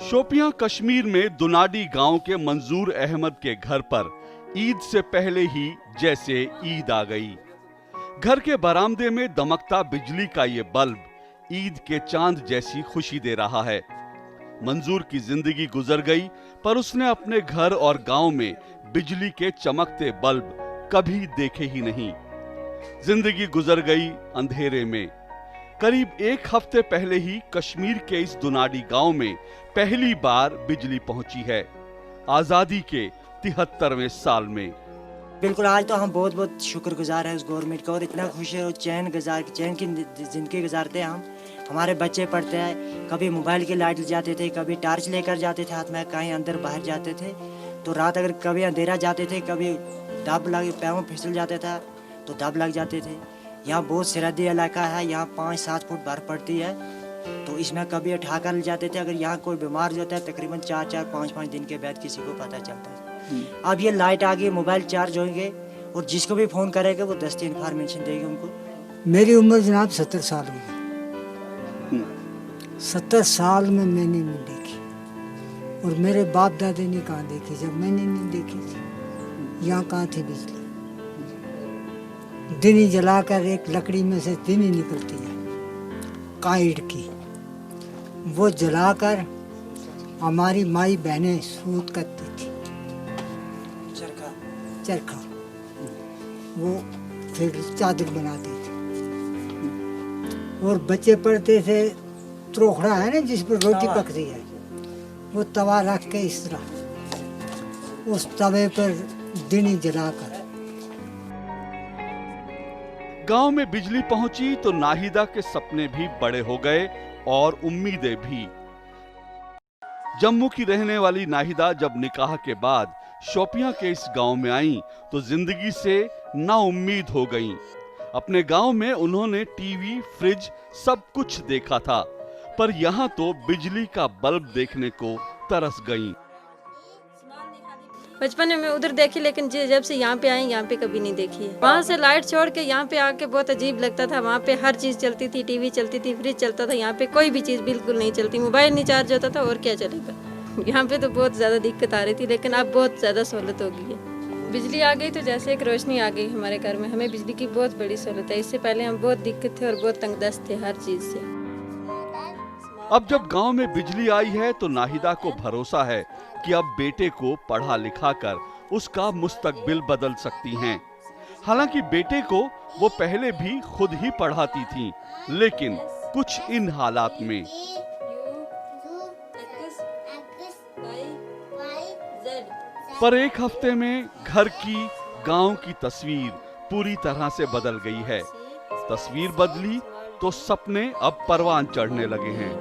शोपियां कश्मीर में दुनाडी गांव के मंजूर अहमद के घर पर ईद से पहले ही जैसे ईद आ गई। घर के बरामदे में दमकता बिजली का ये बल्ब ईद के चांद जैसी खुशी दे रहा है। मंजूर की जिंदगी गुजर गई, पर उसने अपने घर और गांव में बिजली के चमकते बल्ब कभी देखे ही नहीं। जिंदगी गुजर गई अंधेरे में। करीब एक हफ्ते पहले ही कश्मीर के इस दुनाडी गांव में पहली बार बिजली पहुंची है, आजादी के 73वें साल में। बिल्कुल, आज तो हम बहुत बहुत शुक्रगुजार हैं उस गवर्नमेंट का, और इतना खुश है और चैन की जिंदगी गुजारते हैं हम। हमारे बच्चे पढ़ते हैं, कभी मोबाइल की लाइट जाते थे, कभी टार्च लेकर जाते थे हाथ में, कहीं अंदर बाहर जाते थे तो रात अगर कभी अंधेरा जाते थे, कभी दब लग पैरों फिसल जाता था तो दब लग जाते थे। यहाँ बहुत सरहदी इलाका है, यहाँ 5-7 फुट बर्फ पड़ती है, तो इसमें कभी उठा कर ले जाते थे। अगर यहाँ कोई बीमार हो जाता है तकरीबन 4-4, 5-5 दिन के बाद किसी को पता चलता है। अब ये लाइट आ गई, मोबाइल चार्ज होंगे और जिसको भी फ़ोन करेगा वो दस्ती इन्फॉर्मेशन देगी उनको। मेरी उम्र जनाब 70 साल हो गई। 70 साल में मैंने नहीं देखी, और मेरे बाप दादे ने कहाँ देखी। जब मैंने नहीं देखी थी, यहाँ कहाँ थी बिजली। दिनी जलाकर एक लकड़ी में से दिनी निकलती है काइट की, वो जलाकर हमारी माई बहनें सूत करती थी, चरखा, वो फिर चादर बनाते थे। और बच्चे पढ़ते थे, त्रोखड़ा है ना जिस पर रोटी पकती है, वो तवा रख के इस तरह उस तवे पर दिनी जलाकर। गांव में बिजली पहुंची तो नाहिदा के सपने भी बड़े हो गए और उम्मीदें भी। जम्मू की रहने वाली नाहिदा जब निकाह के बाद शोपियां के इस गांव में आईं तो जिंदगी से नाउम्मीद हो गईं। अपने गांव में उन्होंने टीवी, फ्रिज सब कुछ देखा था, पर यहाँ तो बिजली का बल्ब देखने को तरस गईं। बचपन में मैं उधर देखी, लेकिन जब से यहाँ पे आई, यहाँ पे कभी नहीं देखी है। वहाँ से लाइट छोड़ के यहाँ पे आके बहुत अजीब लगता था। वहाँ पे हर चीज चलती थी, टीवी चलती थी, फ्रिज चलता था। यहाँ पे कोई भी चीज बिल्कुल नहीं चलती, मोबाइल नहीं चार्ज होता था, और क्या चलेगा। यहाँ पे तो बहुत ज्यादा दिक्कत आ रही थी, लेकिन अब बहुत ज्यादा सहूलत हो गई है। बिजली आ गई तो जैसे एक रोशनी आ गई हमारे घर में। हमें बिजली की बहुत बड़ी सहूलत है। इससे पहले हम बहुत दिक्कत थे और बहुत तंगदस्त थे हर चीज से। अब जब गांव में बिजली आई है तो नाहिदा को भरोसा है कि अब बेटे को पढ़ा लिखा कर उसका मुस्तकबिल बदल सकती हैं। हालांकि बेटे को वो पहले भी खुद ही पढ़ाती थीं, लेकिन कुछ इन हालात में। पर एक हफ्ते में घर की, गांव की तस्वीर पूरी तरह से बदल गई है। तस्वीर बदली तो सपने अब परवान चढ़ने लगे हैं।